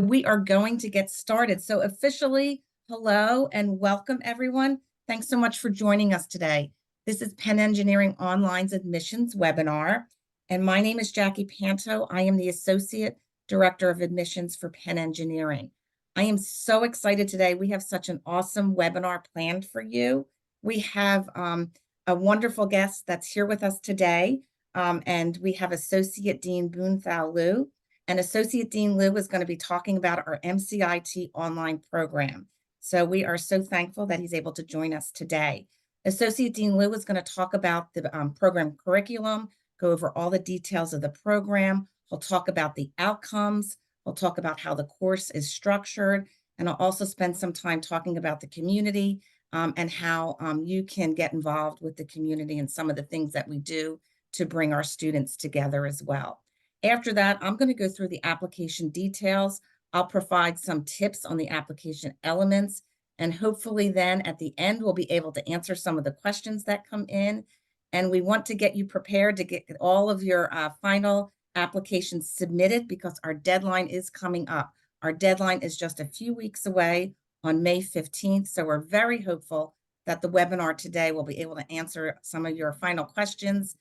We are going to get started. So officially, hello and welcome everyone. Thanks so much for joining us today. This is Penn Engineering Online's admissions webinar, and my name is Jacquie Panto. I am the Associate Director of Admissions for Penn Engineering. I am so excited today. We have such an awesome webinar planned for you. We have a wonderful guest that's here with us today, and we have Associate Dean Boon Thau Loo. And Associate Dean Loo is going to be talking about our MCIT Online program. So we are so thankful that he's able to join us today. Associate Dean Loo is going to talk about the program curriculum, go over all the details of the program. He'll talk about the outcomes. He'll talk about how the course is structured. And I'll also spend some time talking about the community and how you can get involved with the community and some of the things that we do to bring our students together as well. After that, I'm going to go through the application details. I'll provide some tips on the application elements, and hopefully then at the end, we'll be able to answer some of the questions that come in. And we want to get you prepared to get all of your final applications submitted because our deadline is coming up. Our deadline is just a few weeks away on May 15th. So we're very hopeful that the webinar today will be able to answer some of your final questions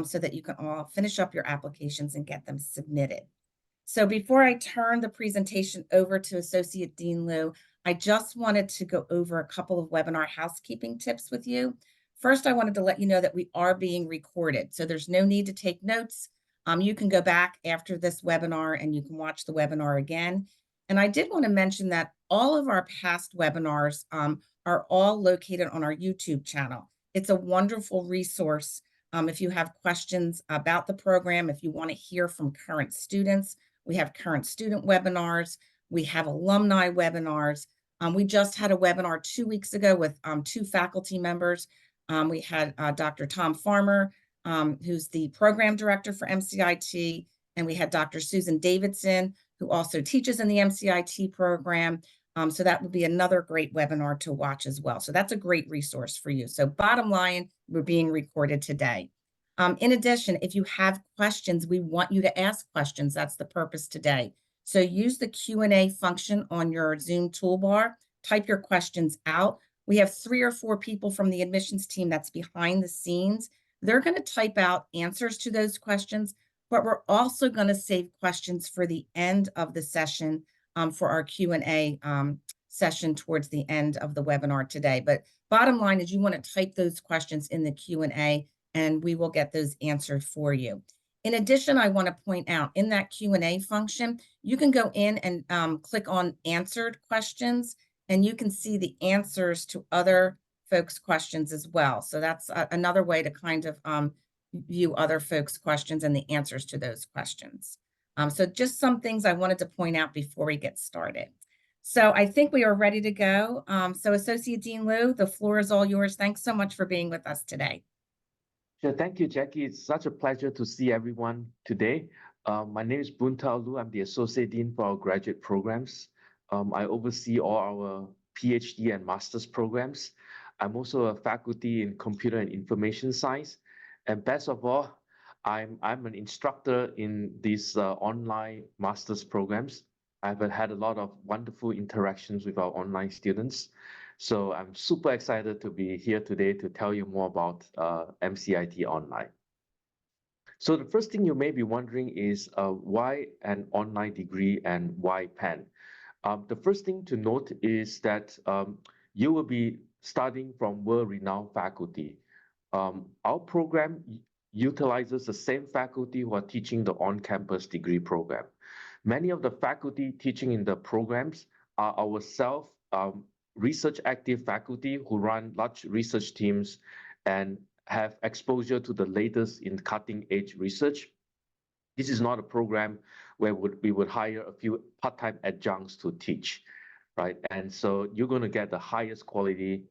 so that you can all finish up your applications and get them submitted. So before I turn the presentation over to Associate Dean Loo, I just wanted to go over a couple of webinar housekeeping tips with you. First, I wanted to let you know that we are being recorded, so there's no need to take notes. You can go back after this webinar and you can watch the webinar again. And I did want to mention that all of our past webinars are all located on our YouTube channel. It's a wonderful resource if you have questions about the program, if you want to hear from current students. We have current student webinars. We have alumni webinars. We just had a webinar 2 weeks ago with 2 faculty members. We had Dr. Tom Farmer, who's the program director for MCIT, and we had Dr. Susan Davidson, who also teaches in the MCIT program. So that would be another great webinar to watch as well. So that's a great resource for you. So bottom line, we're being recorded today. In addition, if you have questions, we want you to ask questions. That's the purpose today. So use the Q&A function on your Zoom toolbar. Type your questions out. We have 3 or 4 people from the admissions team that's behind the scenes. They're going to type out answers to those questions, but we're also going to save questions for the end of the session for our Q&A session towards the end of the webinar today. But bottom line is you want to type those questions in the Q&A and we will get those answered for you. In addition, I want to point out in that Q&A function, you can go in and click on answered questions and you can see the answers to other folks' questions as well. So that's another way to kind of view other folks' questions and the answers to those questions. So just some things I wanted to point out before we get started. So I think we are ready to go. So Associate Dean Loo, the floor is all yours. Thanks so much for being with us today. Sure, thank you, Jacquie. It's such a pleasure to see everyone today. My name is Boon Thau Loo. I'm the Associate Dean for our graduate programs. I oversee all our PhD and master's programs. I'm also a faculty in computer and information science. And best of all, I'm an instructor in these online master's programs. I've had a lot of wonderful interactions with our online students. So I'm super excited to be here today to tell you more about MCIT Online. So the first thing you may be wondering is why an online degree and why Penn? The first thing to note is that you will be studying from world-renowned faculty. Our program utilizes the same faculty who are teaching the on-campus degree program. Many of the faculty teaching in the programs are our research active faculty who run large research teams and have exposure to the latest in cutting edge research. This is not a program where we would hire a few part-time adjuncts to teach, right? And so you're going to get the highest quality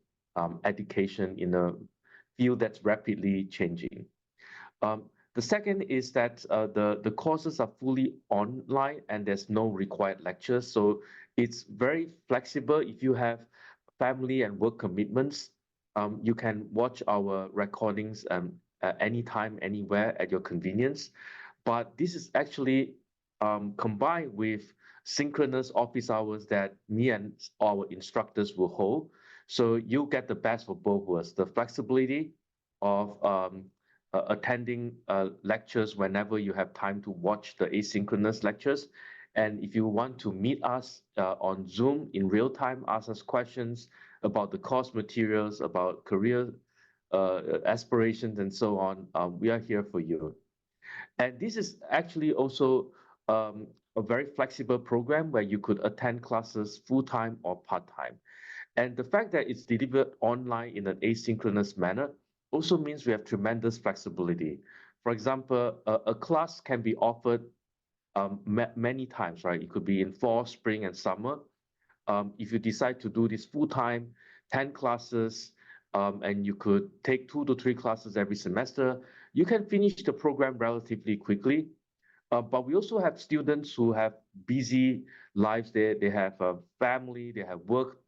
education in a field that's rapidly changing. The second is that the courses are fully online and there's no required lectures. So it's very flexible. If you have family and work commitments, you can watch our recordings anytime, anywhere at your convenience. But this is actually combined with synchronous office hours that me and our instructors will hold. So you get the best of both worlds, the flexibility of attending lectures whenever you have time to watch the asynchronous lectures. And if you want to meet us on Zoom in real time, ask us questions about the course materials, about career aspirations, and so on, we are here for you. And this is actually also a very flexible program where you could attend classes full-time or part-time. And the fact that it's delivered online in an asynchronous manner also means we have tremendous flexibility. For example, a class can be offered many times, right? It could be in fall, spring, and summer. If you decide to do this full-time, 10 classes, and you could take 2 to 3 classes every semester, you can finish the program relatively quickly. But we also have students who have busy lives. They have a family, they have work.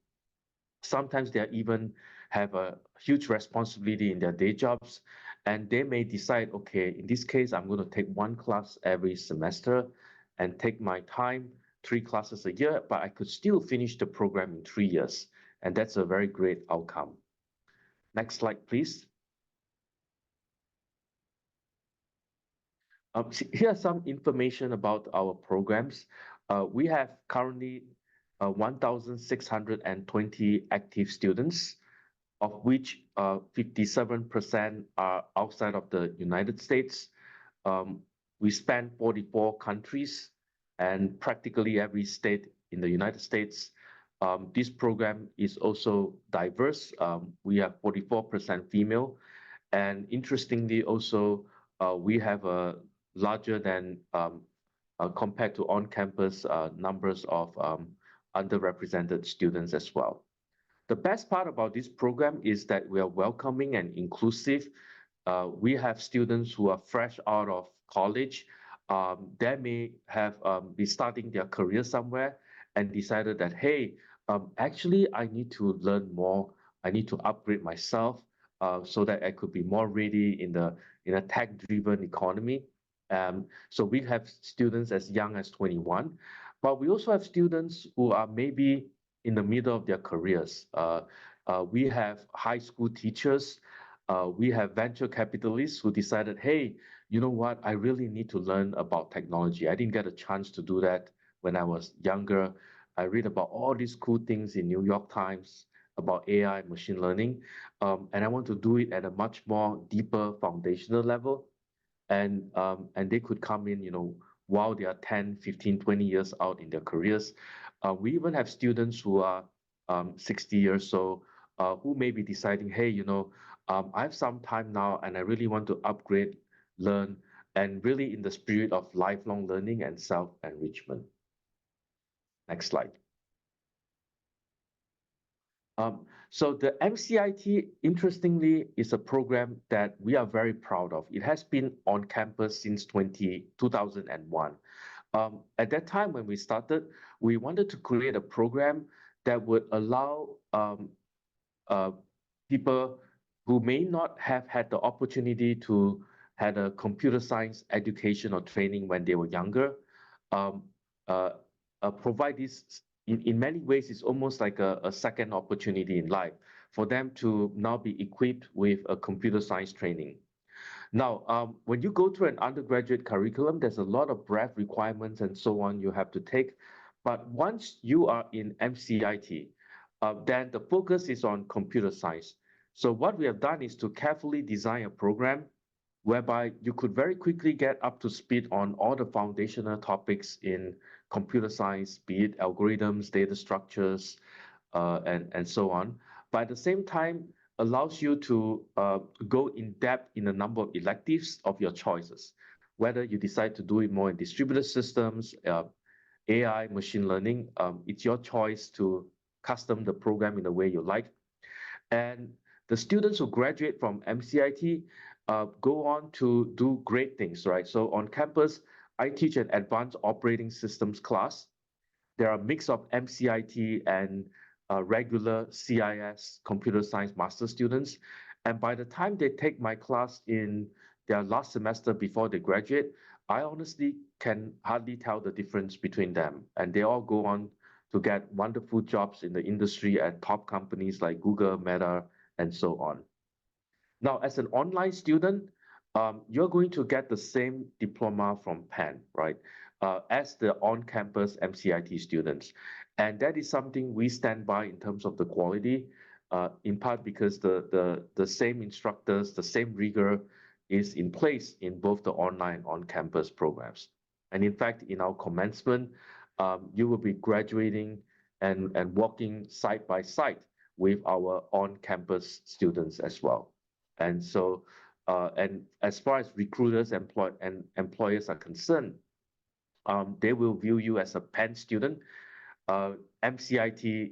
Sometimes they even have a huge responsibility in their day jobs. And they may decide, okay, in this case, I'm going to take 1 class every semester and take my time, 3 classes a year, but I could still finish the program in 3 years. And that's a very great outcome. Next slide, please. Here's some information about our programs. We have currently 1,620 active students, of which 57% are outside of the United States. We span 44 countries and practically every state in the United States. This program is also diverse. We have 44% female. And interestingly, also, we have a larger than compared to on-campus numbers of underrepresented students as well. The best part about this program is that we are welcoming and inclusive. We have students who are fresh out of college. They may have be starting their career somewhere and decided that, hey, actually, I need to learn more. I need to upgrade myself so that I could be more ready in a tech-driven economy. So we have students as young as 21, but we also have students who are maybe in the middle of their careers. We have high school teachers. We have venture capitalists who decided, hey, you know what? I really need to learn about technology. I didn't get a chance to do that when I was younger. I read about all these cool things in New York Times about AI, machine learning, and I want to do it at a much more deeper foundational level. And they could come in, while they are 10, 15, 20 years out in their careers. We even have students who are 60 years old who may be deciding, hey, I have some time now and I really want to upgrade, learn, and really in the spirit of lifelong learning and self-enrichment. Next slide. So the MCIT, interestingly, is a program that we are very proud of. It has been on campus since 2001. At that time, when we started, we wanted to create a program that would allow people who may not have had the opportunity to had a computer science education or training when they were younger, provide this in many ways. It's almost like a second opportunity in life for them to now be equipped with a computer science training. Now, when you go through an undergraduate curriculum, there's a lot of breadth requirements and so on you have to take. But once you are in MCIT, then the focus is on computer science. So what we have done is to carefully design a program whereby you could very quickly get up to speed on all the foundational topics in computer science, be it algorithms, data structures, and so on. But at the same time, allows you to go in depth in a number of electives of your choices, whether you decide to do it more in distributed systems, AI, machine learning. It's your choice to custom the program in the way you like. And the students who graduate from MCIT go on to do great things, right? So on campus, I teach an advanced operating systems class. There are a mix of MCIT and regular CIS, computer science master students. And by the time they take my class in their last semester before they graduate, I honestly can hardly tell the difference between them. And they all go on to get wonderful jobs in the industry at top companies like Google, Meta, and so on. Now, as an online student, you're going to get the same diploma from Penn, right, as the on-campus MCIT students. And that is something we stand by in terms of the quality, in part because the same instructors, the same rigor is in place in both the online and on-campus programs. And in fact, in our commencement, you will be graduating and walking side by side with our on-campus students as well. And so, and as far as recruiters and employers are concerned, they will view you as a Penn student. MCIT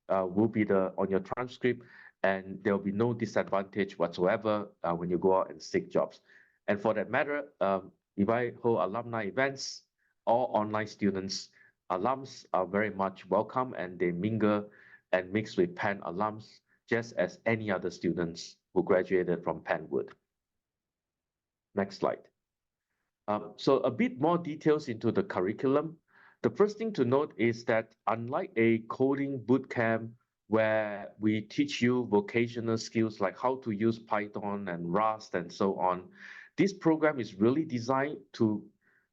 will be on your transcript, and there will be no disadvantage whatsoever when you go out and seek jobs. And for that matter, if I hold alumni events, all online students, alums are very much welcome, and they mingle and mix with Penn alums just as any other students who graduated from Penn would. Next slide. So a bit more details into the curriculum. The first thing to note is that unlike a coding bootcamp where we teach you vocational skills like how to use Python and Rust and so on, this program is really designed to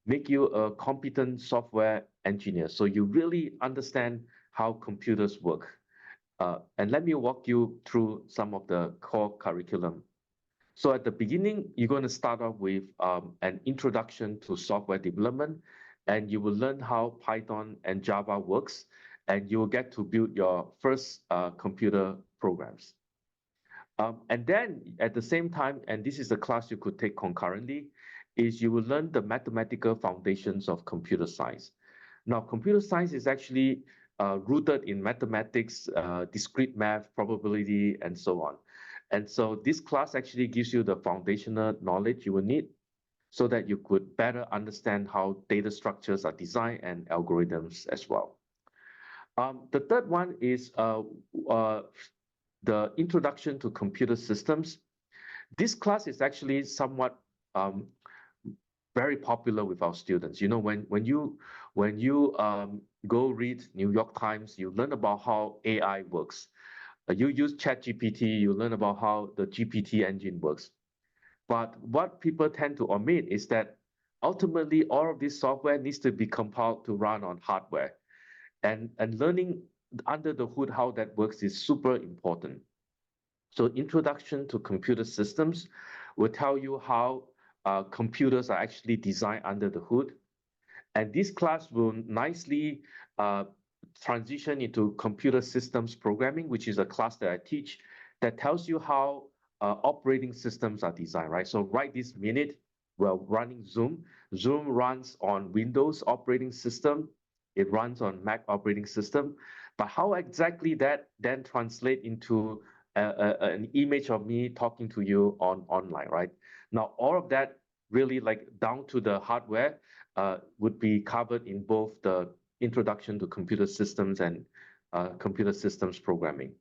make you a competent software engineer. So you really understand how computers work. And let me walk you through some of the core curriculum. So at the beginning, you're going to start off with an introduction to software development, and you will learn how Python and Java works, and you will get to build your first computer programs. And then at the same time, and this is a class you could take concurrently, is you will learn the mathematical foundations of computer science. Now, computer science is actually rooted in mathematics, discrete math, probability, and so on. And so this class actually gives you the foundational knowledge you will need so that you could better understand how data structures are designed and algorithms as well. The third one is the introduction to computer systems. This class is actually somewhat very popular with our students. You know, when you go read New York Times, you learn about how AI works. You use ChatGPT, you learn about how the GPT engine works. But what people tend to omit is that ultimately all of this software needs to be compiled to run on hardware. And learning under the hood how that works is super important. So introduction to computer systems will tell you how computers are actually designed under the hood. And this class will nicely transition into computer systems programming, which is a class that I teach that tells you how operating systems are designed, right? So right this minute, we're running Zoom. Zoom runs on Windows operating system. It runs on Mac operating system. But how exactly that then translate into an image of me talking to you online, right? Now, all of that really like down to the hardware would be covered in both the introduction to computer systems and computer systems programming.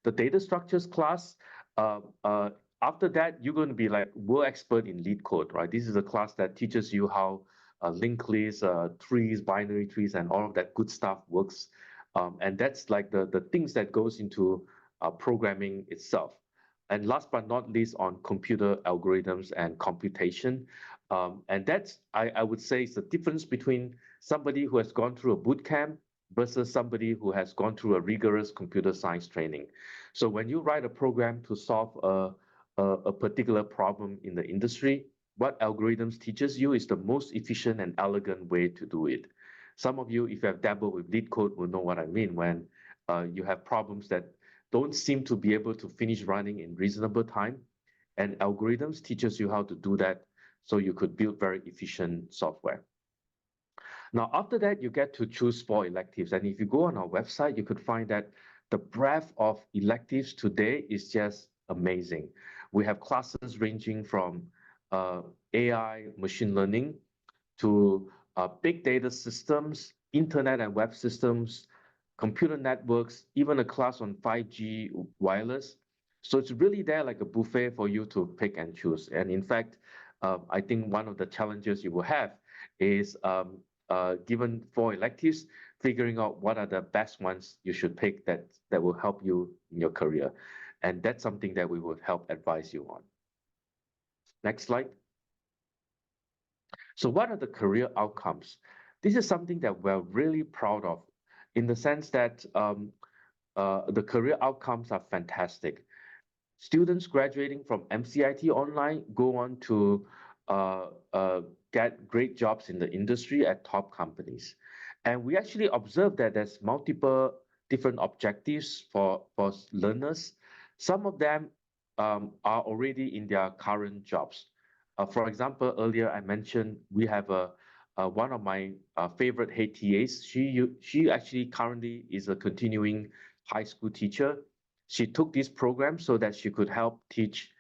The data structures class, after that, you're going to be like world expert in lead code, right? This is a class that teaches you how linked lists, trees, binary trees, and all of that good stuff works. And that's like the things that goes into programming itself. And last but not least, on computer algorithms and computation. And that's, I would say, is the difference between somebody who has gone through a boot camp versus somebody who has gone through a rigorous computer science training. So when you write a program to solve a particular problem in the industry, what algorithms teaches you is the most efficient and elegant way to do it. Some of you, if you have dabbled with lead code, will know what I mean when you have problems that don't seem to be able to finish running in reasonable time. And algorithms teaches you how to do that so you could build very efficient software. Now, after that, you get to choose 4 electives. And if you go on our website, you could find that the breadth of electives today is just amazing. We have classes ranging from AI, machine learning, to big data systems, internet and web systems, computer networks, even a class on 5G wireless. So it's really there like a buffet for you to pick and choose. And in fact, I think one of the challenges you will have is given 4 electives, figuring out what are the best ones you should pick that will help you in your career. And that's something that we would help advise you on. Next slide. So what are the career outcomes? This is something that we're really proud of in the sense that the career outcomes are fantastic. Students graduating from MCIT Online go on to get great jobs in the industry at top companies. And we actually observe that there's multiple different objectives for learners. Some of them are already in their current jobs. For example, earlier I mentioned we have one of my favorite head TAs. She actually currently is a continuing high school teacher. She took this program so that she could help teach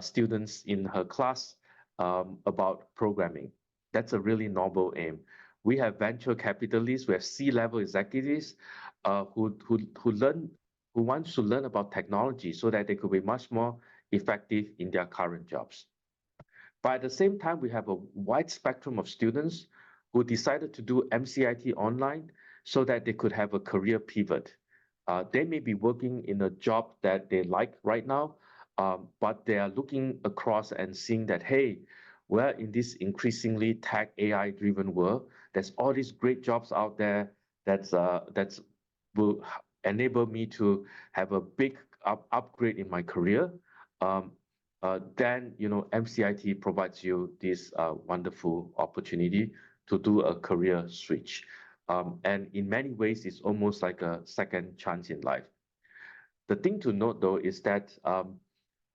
students in her class about programming. That's a really noble aim. We have venture capitalists, we have C-level executives who want to learn about technology so that they could be much more effective in their current jobs. But at the same time, we have a wide spectrum of students who decided to do MCIT Online so that they could have a career pivot. They may be working in a job that they like right now, but they are looking across and seeing that, hey, we're in this increasingly tech AI-driven world. There's all these great jobs out there that's will enable me to have a big upgrade in my career. Then MCIT provides you this wonderful opportunity to do a career switch. And in many ways, it's almost like a second chance in life. The thing to note, though, is that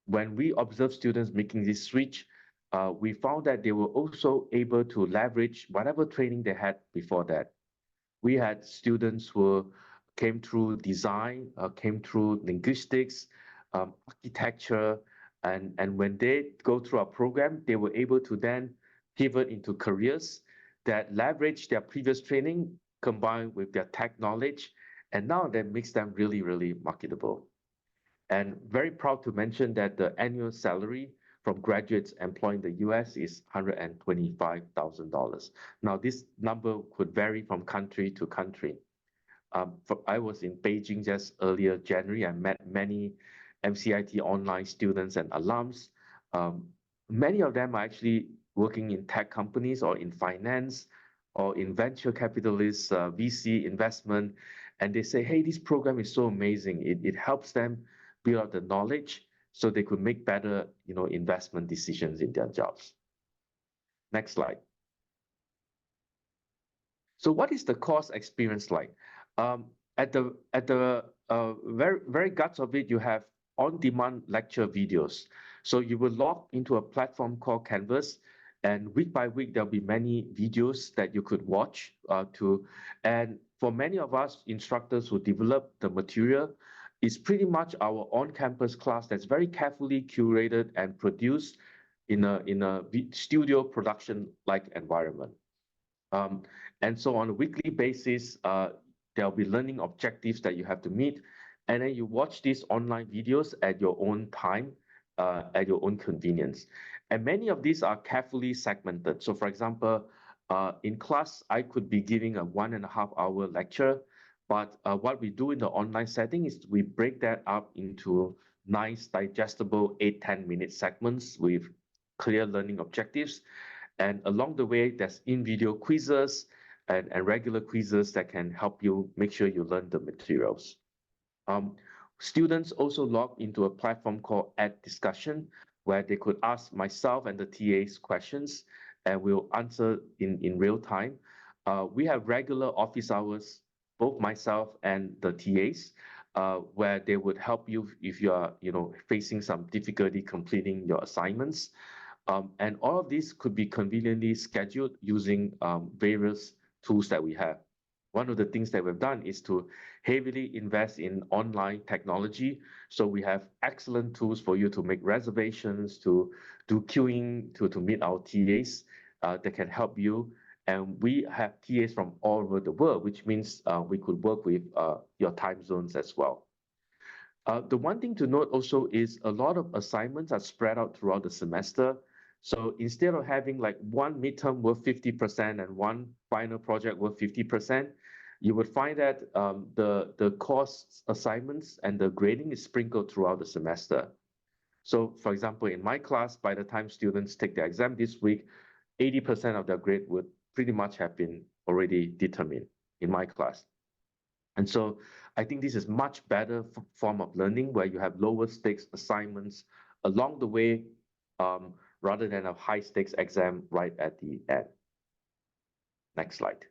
when we observe students making this switch, we found that they were also able to leverage whatever training they had before that. We had students who came through design, came through linguistics, architecture, and when they go through our program, they were able to then pivot into careers that leverage their previous training combined with their tech knowledge, and now that makes them really, really marketable. And very proud to mention that the annual salary from graduates employed in the US is $125,000. Now, this number could vary from country to country. I was in Beijing just earlier January. I met many MCIT Online students and alums. Many of them are actually working in tech companies or in finance or in venture capitalists, VC investment. And they say, hey, this program is so amazing. It helps them build up the knowledge so they could make better investment decisions in their jobs. Next slide. So what is the course experience like? At the very guts of it, you have on-demand lecture videos. So you will log into a platform called Canvas, and week by week, there'll be many videos that you could watch and for many of us instructors who develop the material, it's pretty much our on-campus class that's very carefully curated and produced in a studio production-like environment. And so on a weekly basis, there'll be learning objectives that you have to meet. And then you watch these online videos at your own time, at your own convenience. And many of these are carefully segmented. So for example, in class, I could be giving a 1.5-hour lecture, but what we do in the online setting is we break that up into nice, digestible 8-10-minute segments with clear learning objectives. And along the way, there's in-video quizzes and regular quizzes that can help you make sure you learn the materials. Students also log into a platform called Ad Discussion, where they could ask myself and the TAs questions, and we'll answer in real time. We have regular office hours, both myself and the TAs, where they would help you if you are facing some difficulty completing your assignments. And all of these could be conveniently scheduled using various tools that we have. One of the things that we've done is to heavily invest in online technology. So we have excellent tools for you to make reservations, to do queuing, to meet our TAs that can help you. And we have TAs from all over the world, which means we could work with your time zones as well. The one thing to note also is a lot of assignments are spread out throughout the semester. So instead of having like one midterm worth 50% and one final project worth 50%, you would find that the course assignments and the grading is sprinkled throughout the semester. So for example, in my class, by the time students take their exam this week, 80% of their grade would pretty much have been already determined in my class. And so I think this is much better form of learning where you have lower stakes assignments along the way, rather than a high stakes exam right at the end. Next slide.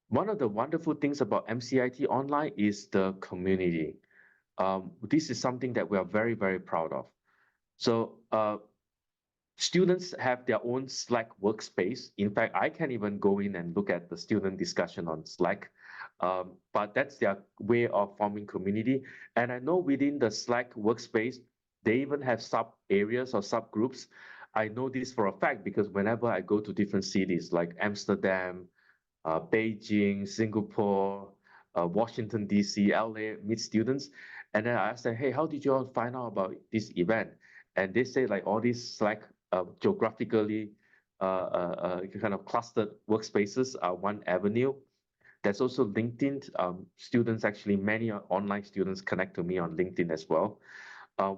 One of the wonderful things about MCIT Online is the community. This is something that we are very, very proud of. So students have their own Slack workspace. In fact, I can even go in and look at the student discussion on Slack, but that's their way of forming community. And I know within the Slack workspace, they even have sub areas or subgroups. I know this for a fact because whenever I go to different cities like Amsterdam, Beijing, Singapore, Washington, D.C., LA, meet students. And then I ask them, hey, how did you all find out about this event? And they say like all these like geographically kind of clustered workspaces are one avenue. There's also LinkedIn. Students actually, many online students connect to me on LinkedIn as well.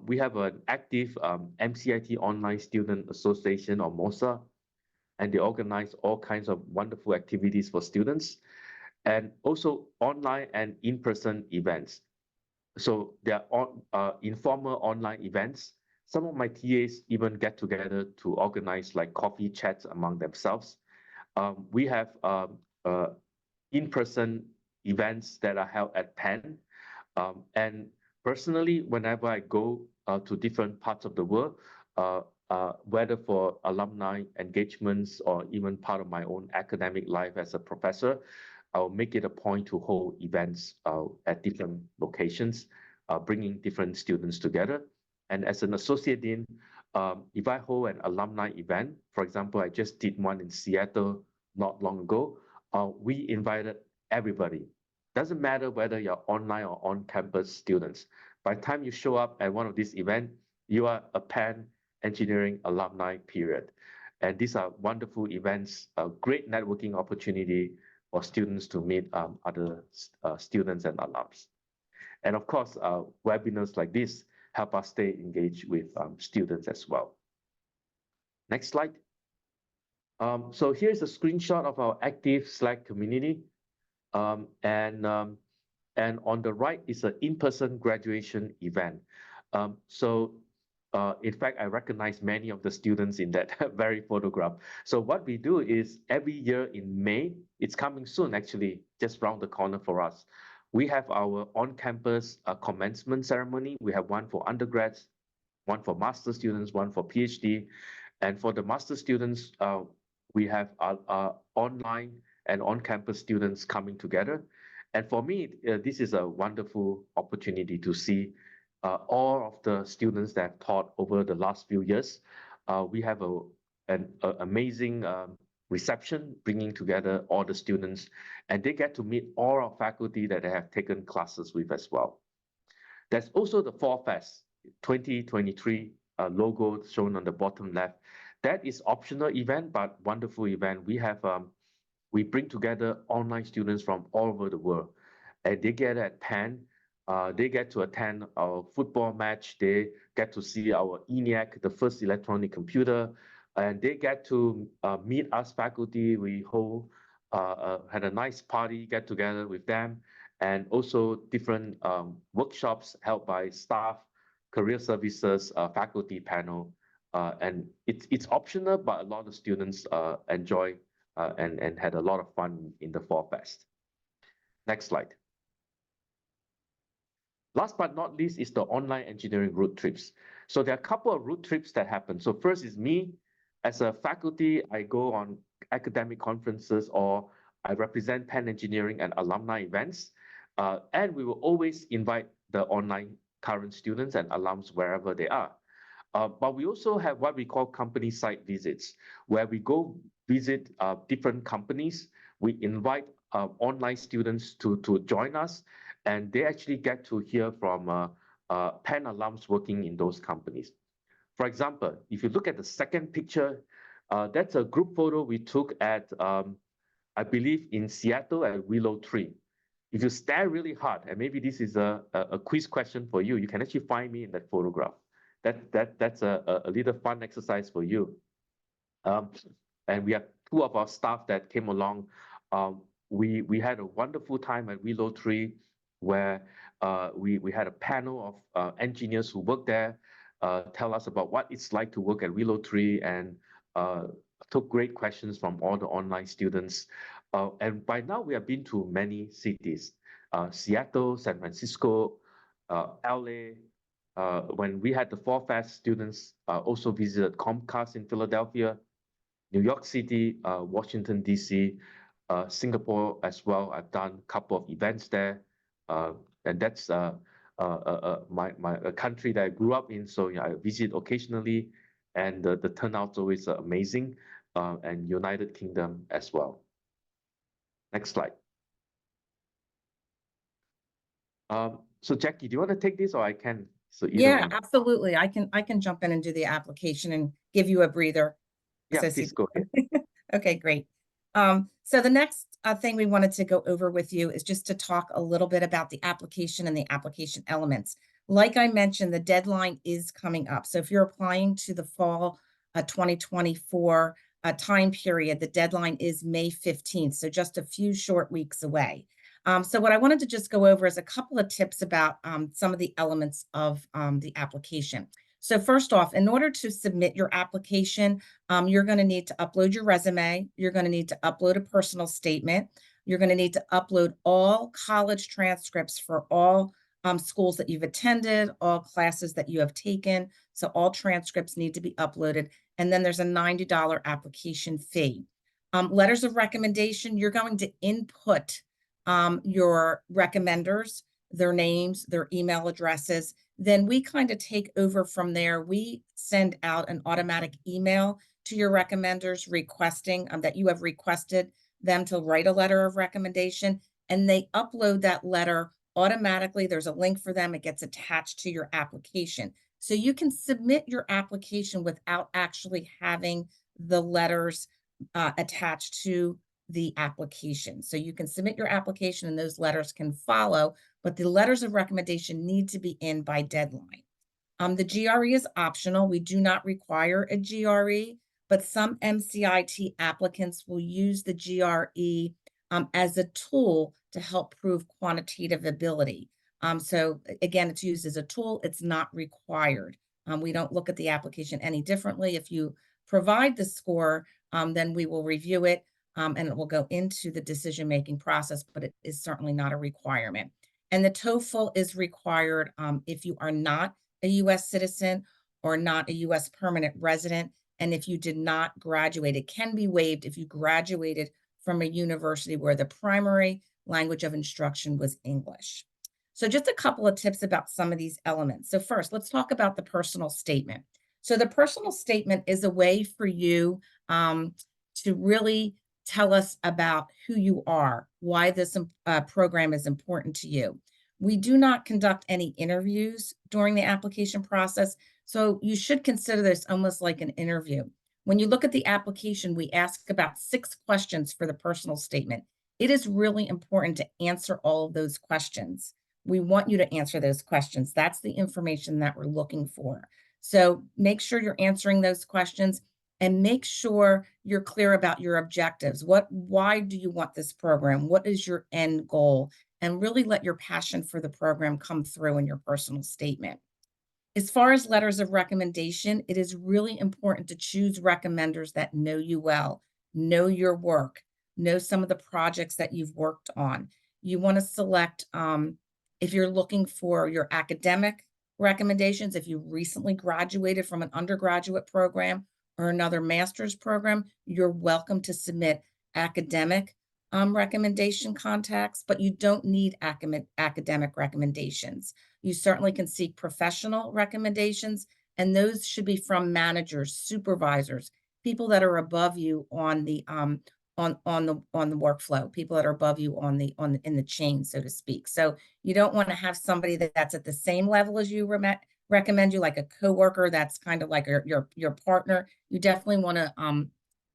We have an active MCIT Online Student Association or MOSA, and they organize all kinds of wonderful activities for students, and also online and in-person events. So there are informal online events. Some of my TAs even get together to organize like coffee chats among themselves. We have in-person events that are held at Penn. And personally, whenever I go to different parts of the world, whether for alumni engagements or even part of my own academic life as a professor, I'll make it a point to hold events at different locations, bringing different students together. And as an associate dean, if I hold an alumni event, for example, I just did one in Seattle not long ago, we invited everybody. Doesn't matter whether you're online or on-campus students. By the time you show up at one of these events, you are a Penn Engineering alumni, period. And these are wonderful events, a great networking opportunity for students to meet other students and alums. And of course, webinars like this help us stay engaged with students as well. Next slide. So here's a screenshot of our active Slack community. And on the right is an in-person graduation event. In fact, I recognize many of the students in that very photograph. So what we do is every year in May, it's coming soon actually, just around the corner for us. We have our on-campus commencement ceremony. We have one for undergrads, one for master students, one for PhD. And for the master students, we have online and on-campus students coming together. And for me, this is a wonderful opportunity to see all of the students that I've taught over the last few years. We have an amazing reception, bringing together all the students, and they get to meet all our faculty that they have taken classes with as well. There's also the Fall Fest 2023 logo shown on the bottom left. That is optional event, but wonderful event. We bring together online students from all over the world, and they get at Penn. They get to attend our football match. They get to see our ENIAC, the first electronic computer, and they get to meet us faculty. We had a nice party, get together with them, and also different workshops held by staff, career services, faculty panel. And it's optional, but a lot of students enjoy and had a lot of fun in the Fall Fest. Next slide. Last but not least is the online engineering road trips. So there are a couple of road trips that happen. So first is me, as a faculty, I go on academic conferences or I represent Penn Engineering and alumni events. And we will always invite the online current students and alums wherever they are. But we also have what we call company site visits, where we go visit different companies. We invite online students to join us, and they actually get to hear from Penn alums working in those companies. For example, if you look at the second picture, that's a group photo we took at, I believe, in Seattle at Willow Tree. If you stare really hard, and maybe this is a quiz question for you, you can actually find me in that photograph. That's a little fun exercise for you. And we have two of our staff that came along. We had a wonderful time at Willow Tree, where we had a panel of engineers who work there tell us about what it's like to work at Willow Tree, and took great questions from all the online students. And by now, we have been to many cities, Seattle, San Francisco, LA. When we had the Fall Fest, students also visited Comcast in Philadelphia, New York City, Washington, D.C., Singapore as well. I've done a couple of events there, and that's a country that I grew up in, so I visit occasionally, and the turnout's always amazing, and United Kingdom as well. Next slide. So Jacquie, do you want to take this, or I can? So Yeah, one. absolutely. I can jump in and do the application and give you a breather. Yeah, Associate. please go ahead. Okay, great. So the next thing we wanted to go over with you is just to talk a little bit about the application and the application elements. Like I mentioned, the deadline is coming up. So if you're applying to the fall 2024 time period, the deadline is May 15th. So just a few short weeks away. So what I wanted to just go over is a couple of tips about some of the elements of the application. So first off, in order to submit your application, you're going to need to upload your resume. You're going to need to upload a personal statement. You're going to need to upload all college transcripts for all schools that you've attended, all classes that you have taken. So all transcripts need to be uploaded. And then there's a $90 application fee. Letters of recommendation, you're going to input your recommenders, their names, their email addresses. Then we kind of take over from there. We send out an automatic email to your recommenders requesting that you have requested them to write a letter of recommendation, and they upload that letter automatically. There's a link for them. It gets attached to your application. So you can submit your application without actually having the letters attached to the application. So you can submit your application and those letters can follow, but the letters of recommendation need to be in by deadline. The GRE is optional. We do not require a GRE, but some MCIT applicants will use the GRE as a tool to help prove quantitative ability. So again, it's used as a tool. It's not required. We don't look at the application any differently. If you provide the score, then we will review it. And it will go into the decision-making process, but it is certainly not a requirement. And the TOEFL is required if you are not a U.S. citizen or not a U.S. permanent resident. And if you did not graduate, it can be waived if you graduated from a university where the primary language of instruction was English. So just a couple of tips about some of these elements. So first, let's talk about the personal statement. So the personal statement is a way for you to really tell us about who you are, why this program is important to you. We do not conduct any interviews during the application process, so you should consider this almost like an interview. When you look at the application, we ask about 6 questions for the personal statement. It is really important to answer all of those questions. We want you to answer those questions. That's the information that we're looking for. So make sure you're answering those questions, and make sure you're clear about your objectives. Why do you want this program? What is your end goal? And really let your passion for the program come through in your personal statement. As far as letters of recommendation, it is really important to choose recommenders that know you well, know your work, know some of the projects that you've worked on. You want to select, if you're looking for your academic recommendations, if you recently graduated from an undergraduate program or another master's program, you're welcome to submit academic recommendation contacts, but you don't need academic recommendations. You certainly can seek professional recommendations, and those should be from managers, supervisors, people that are above you on the workflow, people that are above you in the chain, so to speak. So you don't want to have somebody that's at the same level as you recommend you, like a coworker that's kind of like your partner. You definitely want to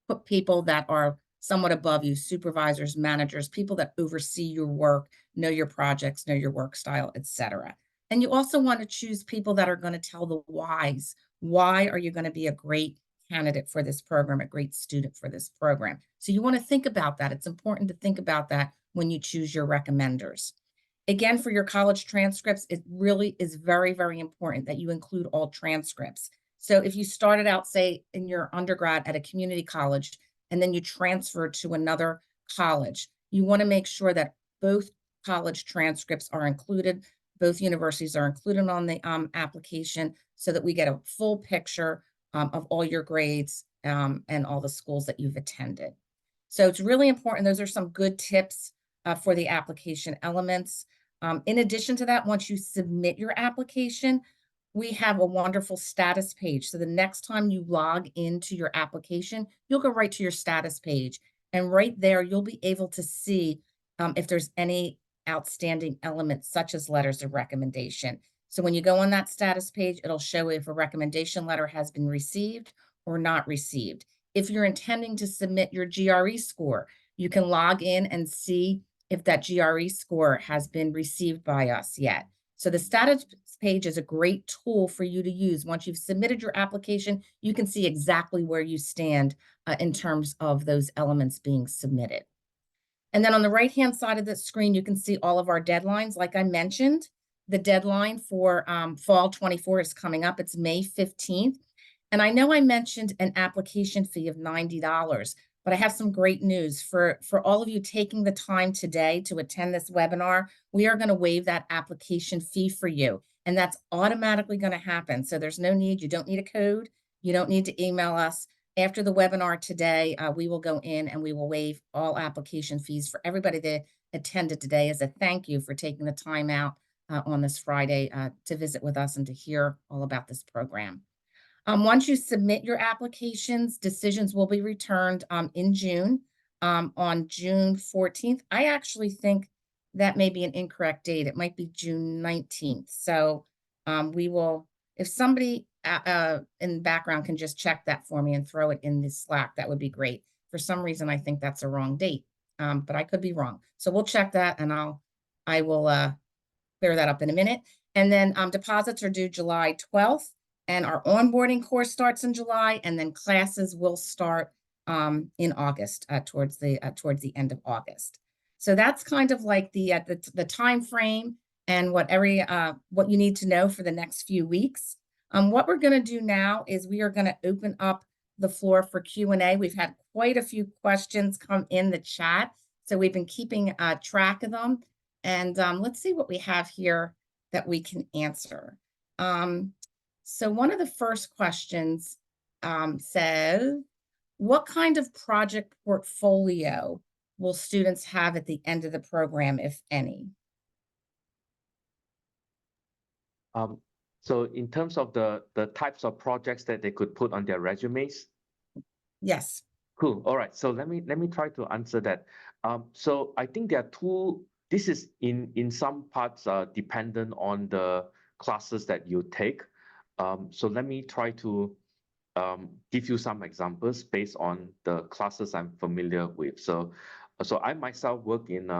put people that are somewhat above you, supervisors, managers, people that oversee your work, know your projects, know your work style, etc. And you also want to choose people that are going to tell the whys. Why are you going to be a great candidate for this program, a great student for this program? So you want to think about that. It's important to think about that when you choose your recommenders. Again, for your college transcripts, it really is very, very important that you include all transcripts. So if you started out, say, in your undergrad at a community college, and then you transfer to another college, you want to make sure that both college transcripts are included, both universities are included on the application, so that we get a full picture of all your grades and all the schools that you've attended. So it's really important. Those are some good tips for the application elements. In addition to that, once you submit your application, we have a wonderful status page. So the next time you log into your application, you'll go right to your status page. And right there, you'll be able to see if there's any outstanding elements, such as letters of recommendation. So when you go on that status page, it'll show if a recommendation letter has been received or not received. If you're intending to submit your GRE score, you can log in and see if that GRE score has been received by us yet. So the status page is a great tool for you to use. Once you've submitted your application, you can see exactly where you stand in terms of those elements being submitted. And then on the right-hand side of the screen, you can see all of our deadlines. Like I mentioned, the deadline for fall 24 is coming up. It's May 15th. And I know I mentioned an application fee of $90, but I have some great news for all of you taking the time today to attend this webinar. We are going to waive that application fee for you, and that's automatically going to happen. So there's no need. You don't need a code. You don't need to email us. After the webinar today, we will go in and we will waive all application fees for everybody that attended today as a thank you for taking the time out on this Friday to visit with us and to hear all about this program. Once you submit your applications, decisions will be returned in June, on June 14th. I actually think that may be an incorrect date. It might be June 19th. So we will, if somebody in the background can just check that for me and throw it in the Slack, that would be great. For some reason, I think that's a wrong date, but I could be wrong. So we'll check that, and I will clear that up in a minute. And then deposits are due July 12th. And our onboarding course starts in July, and then classes will start in August, towards the end of August. So that's kind of like the time frame and what you need to know for the next few weeks. What we're going to do now is we are going to open up the floor for Q&A. We've had quite a few questions come in the chat, so we've been keeping track of them. And let's see what we have here that we can answer. So one of the first questions says, what kind of project portfolio will students have at the end of the program, if any? So in terms of the types of projects that they could put on their resumes? Yes. Cool. All right. So let me try to answer that. So I think there are two. This is in some parts dependent on the classes that you take. So let me try to give you some examples based on the classes I'm familiar with. So I myself work in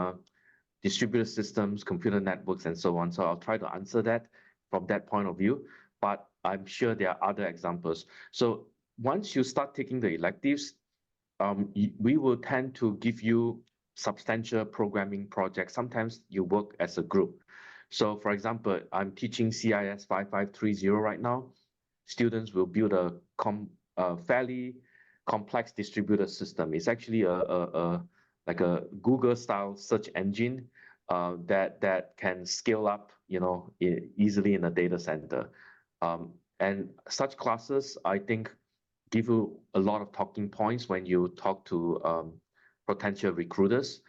distributed systems, computer networks, and so on. So I'll try to answer that from that point of view. But I'm sure there are other examples. So once you start taking the electives, we will tend to give you substantial programming projects. Sometimes you work as a group. So for example, I'm teaching CIS 5530 right now. Students will build a fairly complex distributed system. It's actually like a Google style search engine that can scale up, easily in a data center. And such classes, I think, give you a lot of talking points when you talk to potential recruiters.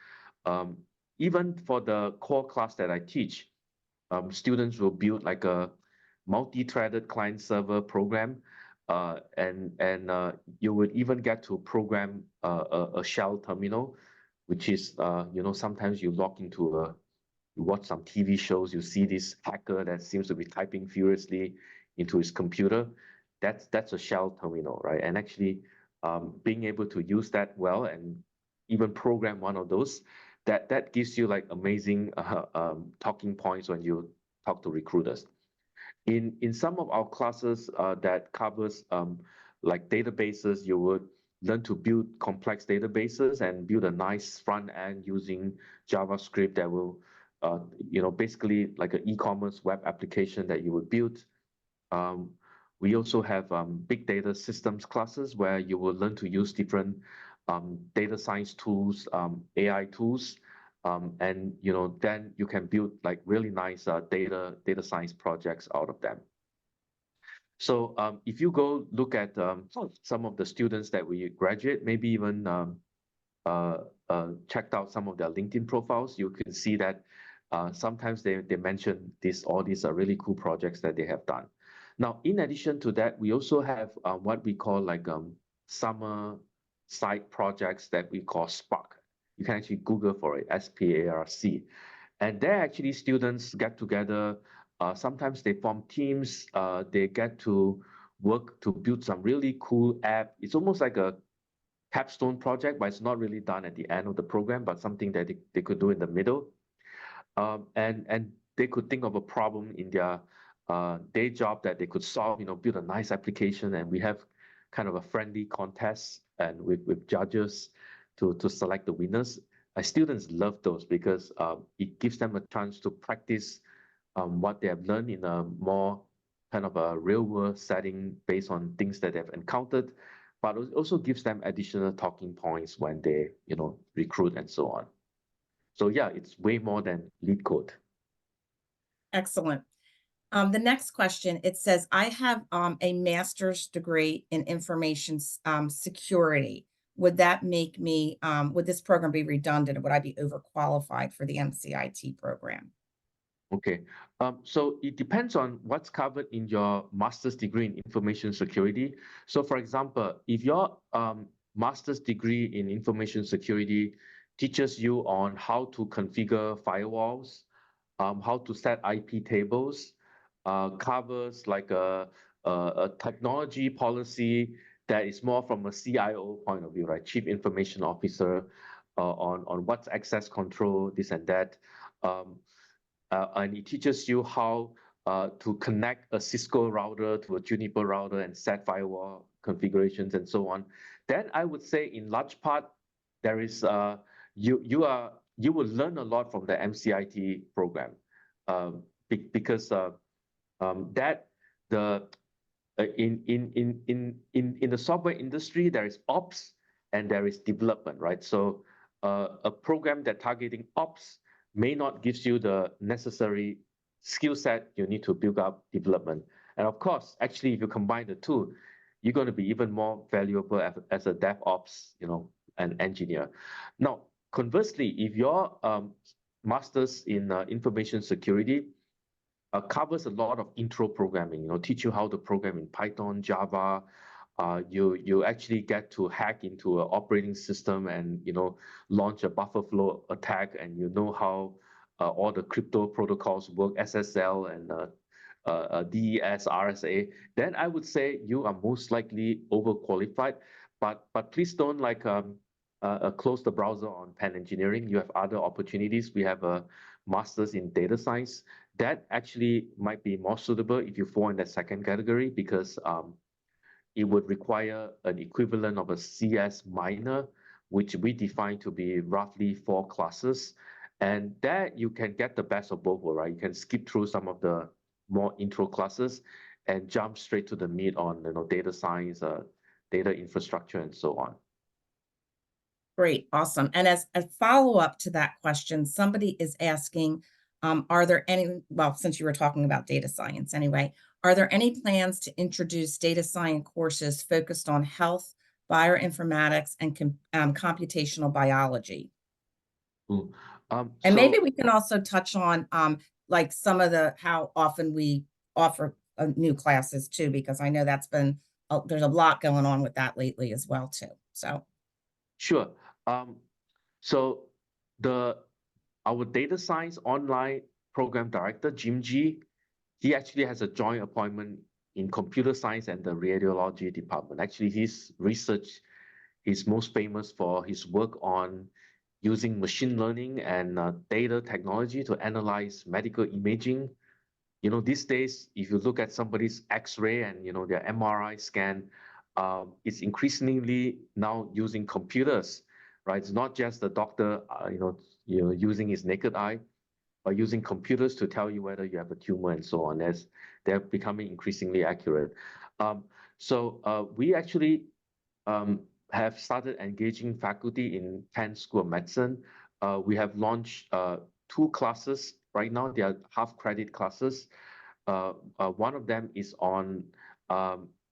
Even for the core class that I teach, students will build like a multi-threaded client server program, and you would even get to program a shell terminal, which is sometimes you log into you watch some TV shows, you see this hacker that seems to be typing furiously into his computer. That's a shell terminal, right? And actually, being able to use that well and even program one of those, that gives you like amazing talking points when you talk to recruiters. In some of our classes that covers like databases, you would learn to build complex databases and build a nice front end using JavaScript that will, basically like an e-commerce web application that you would build. We also have big data systems classes where you will learn to use different data science tools, AI tools, and then you can build like really nice data science projects out of them. So if you go look at some of the students that we graduate, maybe even checked out some of their LinkedIn profiles, you can see that sometimes they mention all these really cool projects that they have done. Now, in addition to that, we also have what we call like summer side projects that we call Spark. You can actually Google for it, SPARC. And there actually students get together. Sometimes they form teams. They get to work to build some really cool app. It's almost like a capstone project, but it's not really done at the end of the program, but something that they could do in the middle. And they could think of a problem in their day job that they could solve, build a nice application. And we have kind of a friendly contest and with judges to select the winners. Students love those because it gives them a chance to practice what they have learned in a more kind of a real world setting based on things that they've encountered, but it also gives them additional talking points when they, recruit and so on. So yeah, it's way more than lead code. Excellent. The next question, it says, I have a master's degree in information security. Would that make me, would this program be redundant? Would I be overqualified for the MCIT program? Okay, so it depends on what's covered in your master's degree in information security. So for example, if your master's degree in information security teaches you on how to configure firewalls, how to set IP tables, covers like a technology policy that is more from a CIO point of view, right? Chief Information Officer, on what's access control, this and that. And it teaches you how to connect a Cisco router to a Juniper router and set firewall configurations and so on. Then I would say in large part, there is you will learn a lot from the MCIT program because that the in the software industry there is ops and there is development, right? So a program that targeting ops may not give you the necessary skill set you need to build up development. And of course, actually, if you combine the two, you're going to be even more valuable as a DevOps, an engineer. Now, conversely, if your master's in information security covers a lot of intro programming, teach you how to program in Python, Java, you actually get to hack into an operating system and launch a buffer flow attack, and how all the crypto protocols work, SSL and DES, RSA. Then I would say you are most likely overqualified. But please don't close the browser on Penn Engineering. You have other opportunities. We have a master's in data science that actually might be more suitable if you fall in that second category, because it would require an equivalent of a CS minor, which we define to be roughly 4 classes. And that you can get the best of both worlds, right? You can skip through some of the more intro classes and jump straight to the meat on data science, data infrastructure, and so on. Great, awesome. And as a follow-up to that question, somebody is asking, are there any, well, since you were talking about data science anyway, are there any plans to introduce data science courses focused on health, bioinformatics, and computational biology? And maybe we can also touch on like some of how often we offer new classes too, because I know that's been, there's a lot going on with that lately as well too, so. Sure. So our data science online program director, Jim G, he actually has a joint appointment in computer science and the radiology department. Actually, his research is most famous for his work on using machine learning and data technology to analyze medical imaging. You know, these days, if you look at somebody's X-ray and, you know, their MRI scan, it's increasingly now using computers, right? It's not just the doctor, using his naked eye, but using computers to tell you whether you have a tumor and so on. As they're becoming increasingly accurate. We actually have started engaging faculty in Penn School of Medicine. We have launched 2 classes right now. They are half-credit classes. One of them is on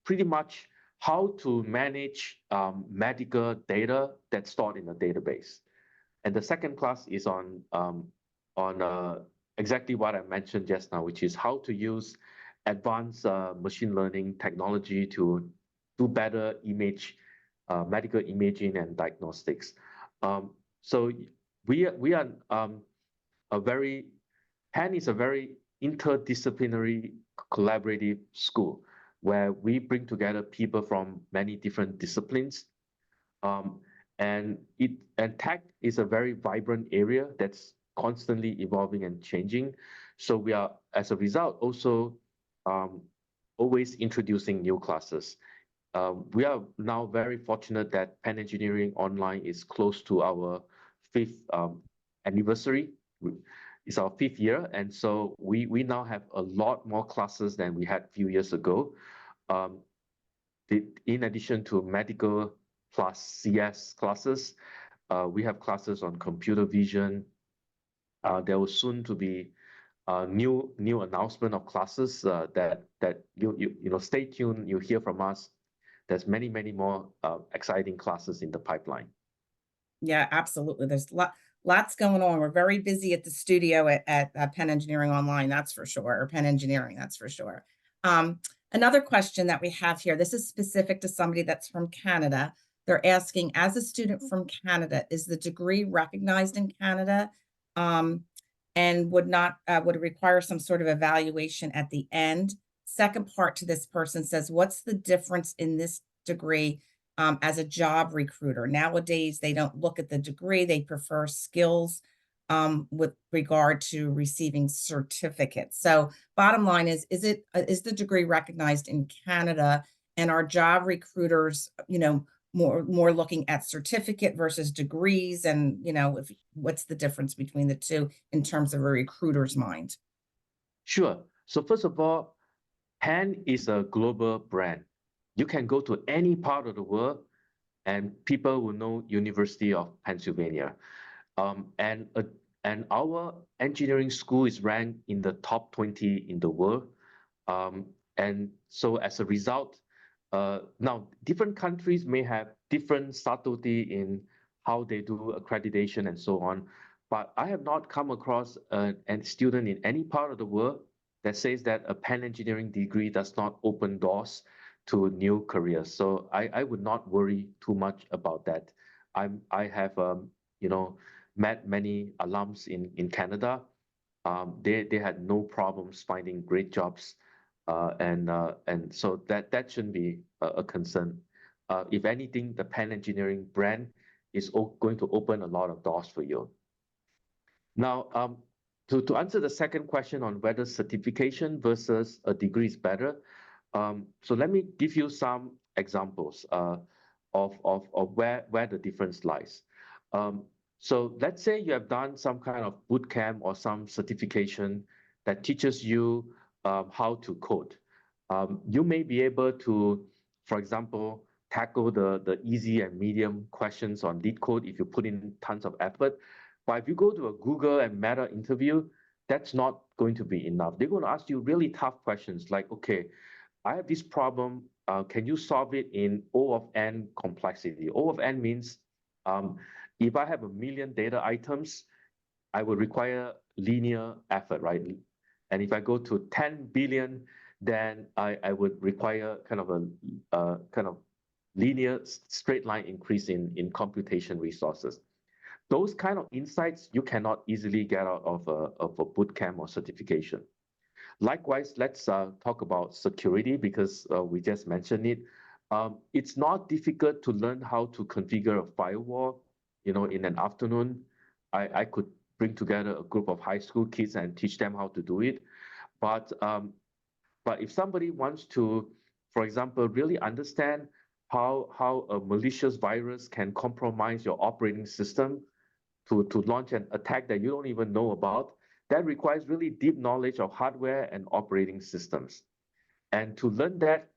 pretty much how to manage medical data that's stored in a database. And the second class is on exactly what I mentioned just now, which is how to use advanced machine learning technology to do better medical imaging and diagnostics. So we are Penn is a very interdisciplinary collaborative school where we bring together people from many different disciplines. And tech is a very vibrant area that's constantly evolving and changing. So we are, as a result, also always introducing new classes. We are now very fortunate that Penn Engineering Online is close to our 5th anniversary. It's our 5th year, and so we now have a lot more classes than we had a few years ago. In addition to medical plus CS classes, we have classes on computer vision. There will soon to be new announcement of classes that stay tuned. You'll hear from us. There's many more exciting classes in the pipeline. Yeah, absolutely. There's lots going on. We're very busy at the studio at Penn Engineering Online, that's for sure, or Penn Engineering, that's for sure. Another question that we have here, this is specific to somebody that's from Canada. They're asking, as a student from Canada, is the degree recognized in Canada? And would it require some sort of evaluation at the end? Second part to this person says, what's the difference in this degree as a job recruiter? Nowadays, they don't look at the degree, they prefer skills with regard to receiving certificates. So bottom line is the degree recognized in Canada, and are job recruiters, more looking at certificate versus degrees, and what's the difference between the two in terms of a recruiter's mind? Sure. So first of all, Penn is a global brand. You can go to any part of the world and people will know University of Pennsylvania. And our engineering school is ranked in the top 20 in the world. And so as a result, now different countries may have different subtlety in how they do accreditation and so on. But I have not come across a student in any part of the world that says that a Penn engineering degree does not open doors to new careers. So I would not worry too much about that. I have met many alums in Canada. They had no problems finding great jobs, and so that shouldn't be a concern. If anything, the Penn Engineering brand is going to open a lot of doors for you. Now, to answer the second question on whether certification versus a degree is better, so let me give you some examples of where the difference lies. So let's say you have done some kind of boot camp or some certification that teaches you how to code. You may be able to, for example, tackle the easy and medium questions on lead code if you put in tons of effort. But if you go to a Google and Meta interview, that's not going to be enough. They're going to ask you really tough questions like, okay, I have this problem. Can you solve it in O of n complexity? O of n means if I have 1 million data items, I would require linear effort, right? And if I go to 10 billion, then I would require kind of a linear straight line increase in computation resources. those kind of insights you cannot easily get out of a boot camp or certification. Likewise, let's talk about security because we just mentioned it. It's not difficult to learn how to configure a firewall, in an afternoon. I could bring together a group of high school kids and teach them how to do it. But if somebody wants to, for example, really understand how a malicious virus can compromise your operating system to launch an attack that you don't even know about, that requires really deep knowledge of hardware and operating systems. And to learn that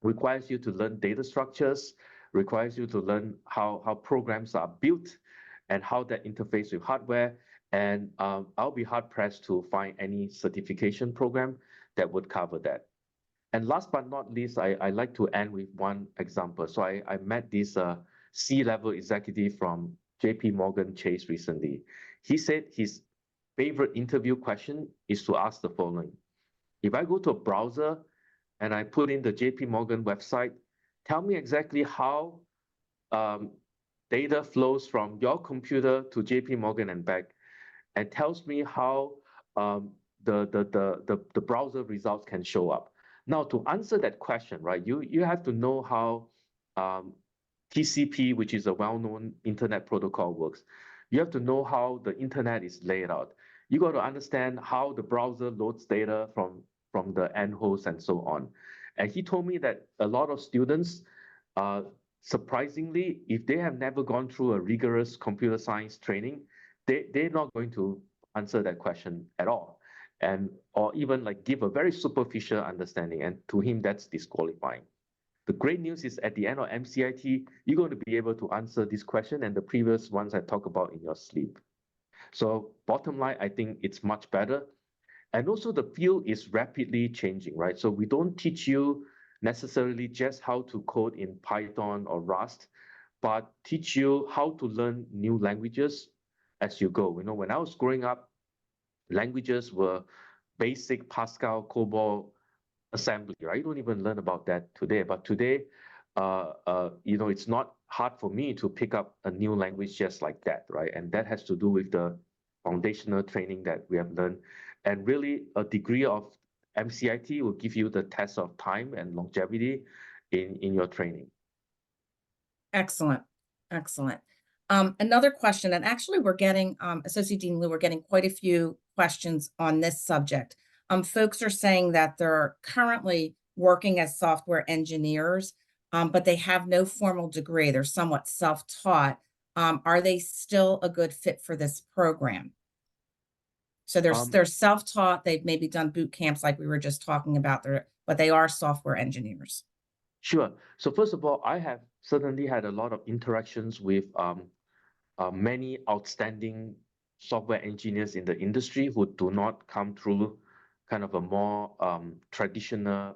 requires you to learn data structures, requires you to learn how programs are built and how that interface with hardware. And I'll be hard pressed to find any certification program that would cover that. And last but not least, I like to end with one example. So I met this C-level executive from JP Morgan Chase recently. He said his favorite interview question is to ask the following. If I go to a browser and I put in the JP Morgan website, tell me exactly how data flows from your computer to JP Morgan and back, and tells me how the browser results can show up. Now, to answer that question, right, you have to know how TCP, which is a well-known internet protocol, works. You have to know how the internet is laid out. You got to understand how the browser loads data from the end host and so on. And he told me that a lot of students, surprisingly, if they have never gone through a rigorous computer science training, they're not going to answer that question at all, or even like give a very superficial understanding. And to him, that's disqualifying. The great news is at the end of MCIT, you're going to be able to answer this question and the previous ones I talked about in your sleep. So bottom line, I think it's much better. And also the field is rapidly changing, right? So we don't teach you necessarily just how to code in Python or Rust, but teach you how to learn new languages as you go. When I was growing up, languages were basic Pascal, COBOL, assembly, right? You don't even learn about that today. But today, it's not hard for me to pick up a new language just like that, right? And that has to do with the foundational training that we have learned. And really, a degree of MCIT will give you the test of time and longevity in your training. Excellent. Excellent. Another question, and actually we're getting, Associate Dean Loo, we're getting quite a few questions on this subject. Folks are saying that they're currently working as software engineers, but they have no formal degree. They're somewhat self-taught. Are they still a good fit for this program? So they're self-taught. They've maybe done boot camps like we were just talking about, but they are software engineers. Sure. So first of all, I have certainly had a lot of interactions with many outstanding software engineers in the industry who do not come through kind of a more traditional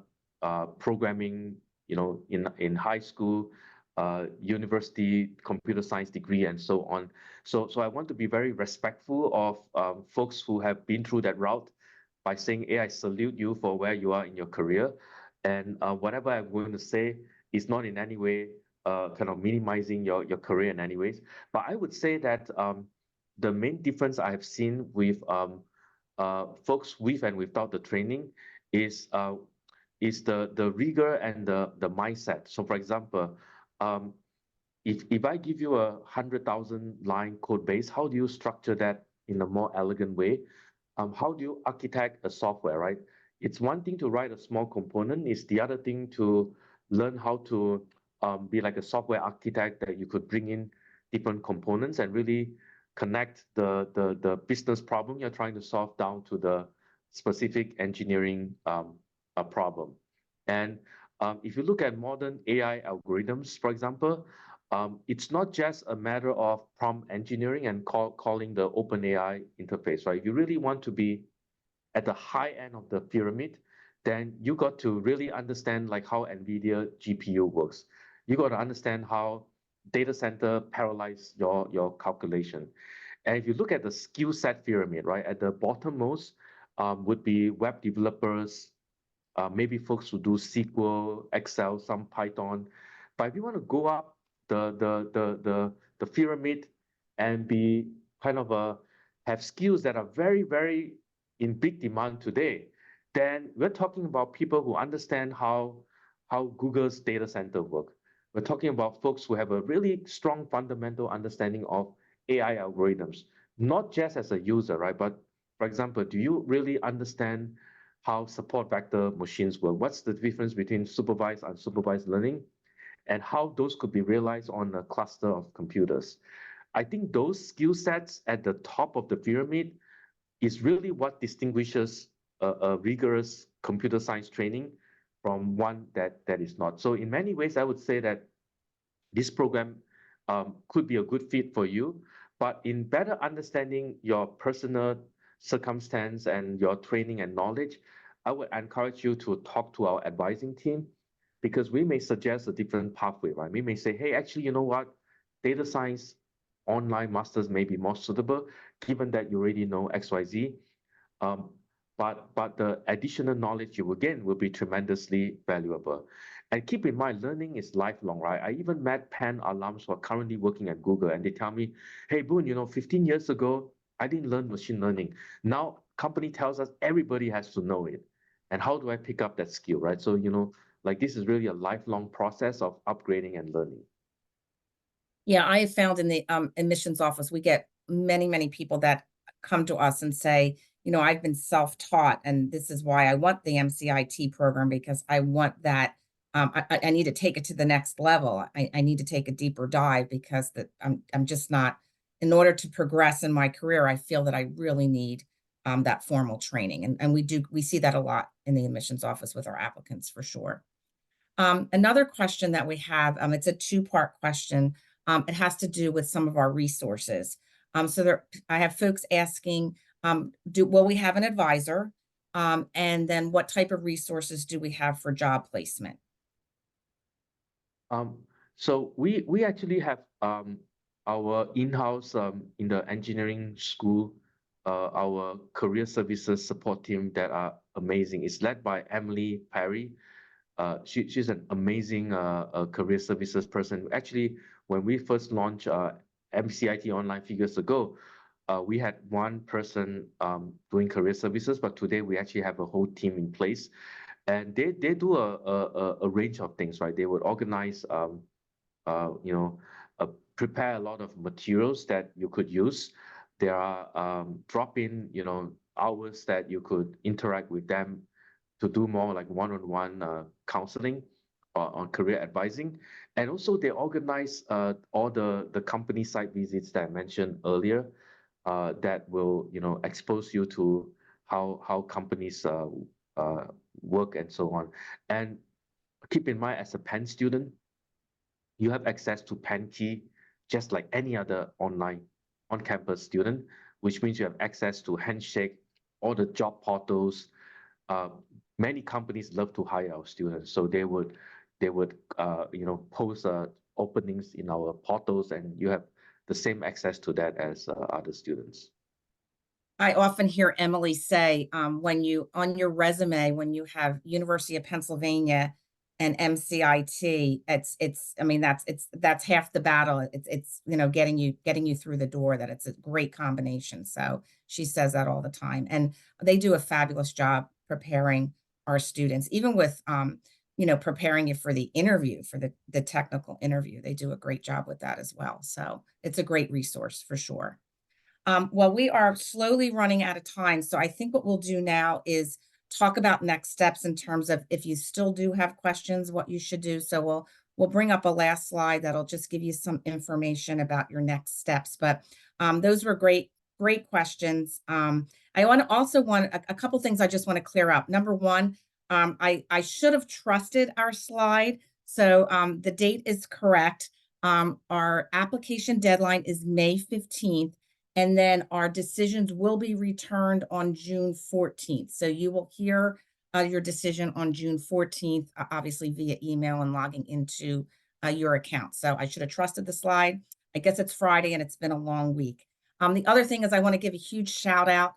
programming, in high school, university, computer science degree, and so on. So I want to be very respectful of folks who have been through that route by saying, hey, I salute you for where you are in your career. And whatever I'm going to say is not in any way kind of minimizing your career in any ways. But I would say that the main difference I have seen with folks with and without the training is the rigor and the mindset. So for example, if I give you 100,000 line code base, how do you structure that in a more elegant way? How do you architect a software, right? It's one thing to write a small component. It's the other thing to learn how to be like a software architect that you could bring in different components and really connect the business problem you're trying to solve down to the specific engineering problem. And if you look at modern AI algorithms, for example, it's not just a matter of prompt engineering and calling the OpenAI interface, right? If you really want to be at the high end of the pyramid, then you got to really understand like how NVIDIA GPU works. You got to understand how data center parallelize your calculation. And if you look at the skill set pyramid, right, at the bottommost would be web developers, maybe folks who do SQL, Excel, some Python. But if you want to go up the pyramid, and be kind of have skills that are very, very in big demand today, then we're talking about people who understand how Google's data center work. We're talking about folks who have a really strong fundamental understanding of AI algorithms, not just as a user, right? But for example, do you really understand how support vector machines work? What's the difference between supervised and unsupervised learning, and how those could be realized on a cluster of computers? I think those skill sets at the top of the pyramid is really what distinguishes a rigorous computer science training from one that is not. So in many ways, I would say that this program could be a good fit for you, but in better understanding your personal circumstance and your training and knowledge, I would encourage you to talk to our advising team, because we may suggest a different pathway, right? We may say, hey, actually, you know what? Data science online masters may be more suitable, given that you already know XYZ. Um, but the additional knowledge you will gain will be tremendously valuable. And keep in mind, learning is lifelong, right? I even met Penn alums who are currently working at Google, and they tell me, hey, Boon, 15 years ago, I didn't learn machine learning. Now, company tells us everybody has to know it. And how do I pick up that skill, right? So, like this is really a lifelong process of upgrading and learning. Yeah, I have found in the admissions office, we get many, many people that come to us and say, I've been self-taught, and this is why I want the MCIT program, because I want that. I need to take it to the next level. I need to take a deeper dive, because I'm just not, in order to progress in my career, I feel that I really need that formal training. And we see that a lot in the admissions office with our applicants, for sure. Another question that we have, it's a two-part question. It has to do with some of our resources. I have folks asking, will we have an advisor? And then what type of resources do we have for job placement? So we actually have our in-house in the engineering school, our career services support team that are amazing. It's led by Emily Perry. She's an amazing career services person. Actually, when we first launched MCIT Online few years ago, we had one person doing career services, but today we actually have a whole team in place, and they do a range of things, right? They would organize, prepare a lot of materials that you could use. There are drop-in, hours that you could interact with them to do more like one-on-one counseling on career advising. And also they organize all the company site visits that I mentioned earlier that will, expose you to how companies work and so on. And keep in mind, as a Penn student, you have access to Penn Key just like any other online on-campus student, which means you have access to Handshake, all the job portals. Many companies love to hire our students, so they would post openings in our portals, and you have the same access to that as other students. I often hear Emily say, when you, on your resume, when you have University of Pennsylvania and MCIT, that's half the battle. It's getting you through the door, that it's a great combination. So she says that all the time, and they do a fabulous job preparing our students, even with preparing you for the interview, for the technical interview. They do a great job with that as well. So it's a great resource for sure. Well, we are slowly running out of time, so I think what we'll do now is talk about next steps in terms of, if you still do have questions, what you should do. So we'll bring up a last slide that'll just give you some information about your next steps. But those were great questions. I want a couple things I just want to clear up. Number one, I should have trusted our slide. So the date is correct. Our application deadline is May 15th. And then our decisions will be returned on June 14th. So you will hear your decision on June 14th, obviously via email and logging into your account. So I should have trusted the slide. I guess it's Friday and it's been a long week. The other thing is, I want to give a huge shout out.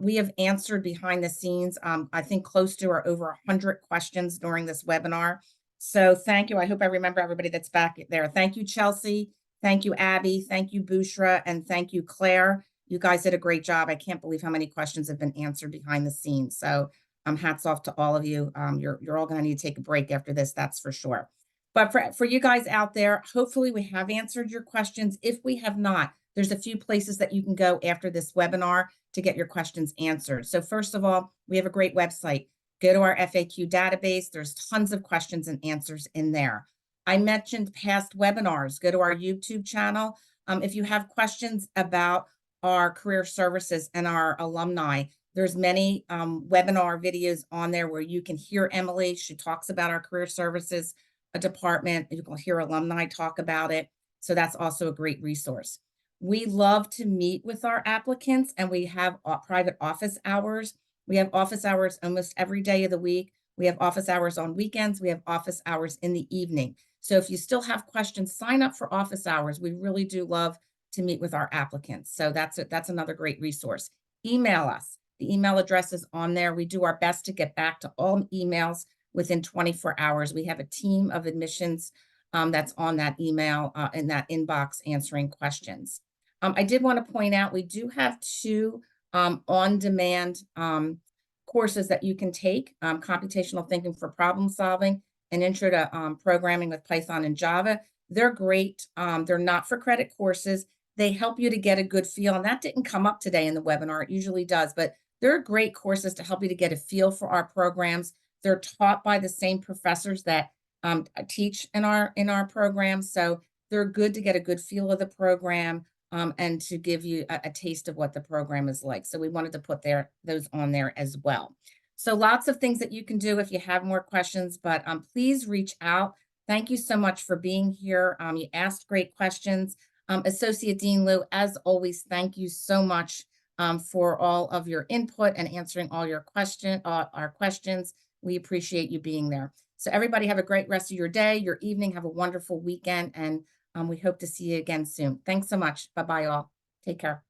We have answered behind the scenes, I think close to or over 100 questions during this webinar. So thank you. I hope I remember everybody that's back there. Thank you, Chelsea. Thank you, Abby. Thank you, Bushra. And thank you, Claire. You guys did a great job. I can't believe how many questions have been answered behind the scenes. So hats off to all of you. You're all going to need to take a break after this, that's for sure. But for you guys out there, hopefully we have answered your questions. If we have not, there's a few places that you can go after this webinar to get your questions answered. So first of all, we have a great website. Go to our FAQ database. There's tons of questions and answers in there. I mentioned past webinars. Go to our YouTube channel. If you have questions about our career services and our alumni, there's many webinar videos on there where you can hear Emily. She talks about our career services department. You can hear alumni talk about it. So that's also a great resource. We love to meet with our applicants, and we have private office hours. We have office hours almost every day of the week. We have office hours on weekends. We have office hours in the evening. So if you still have questions, sign up for office hours. We really do love to meet with our applicants. So that's another great resource. Email us. The email address is on there. We do our best to get back to all emails within 24 hours. We have a team of admissions that's on that email, in that inbox, answering questions. I did want to point out, we do have two on-demand courses that you can take, computational thinking for problem solving and intro to programming with Python and Java. They're great. They're not for credit courses. They help you to get a good feel. And that didn't come up today in the webinar. It usually does, but they're great courses to help you to get a feel for our programs. They're taught by the same professors that teach in our program. So they're good to get a good feel of the program and to give you a taste of what the program is like. So we wanted to put those on there as well. So lots of things that you can do if you have more questions, but please reach out. Thank you so much for being here. You asked great questions. Associate Dean Loo, as always, thank you so much for all of your input and answering all your our questions. We appreciate you being there. So everybody have a great rest of your day, your evening, have a wonderful weekend, and we hope to see you again soon. Thanks so much. Bye-bye all. Take care.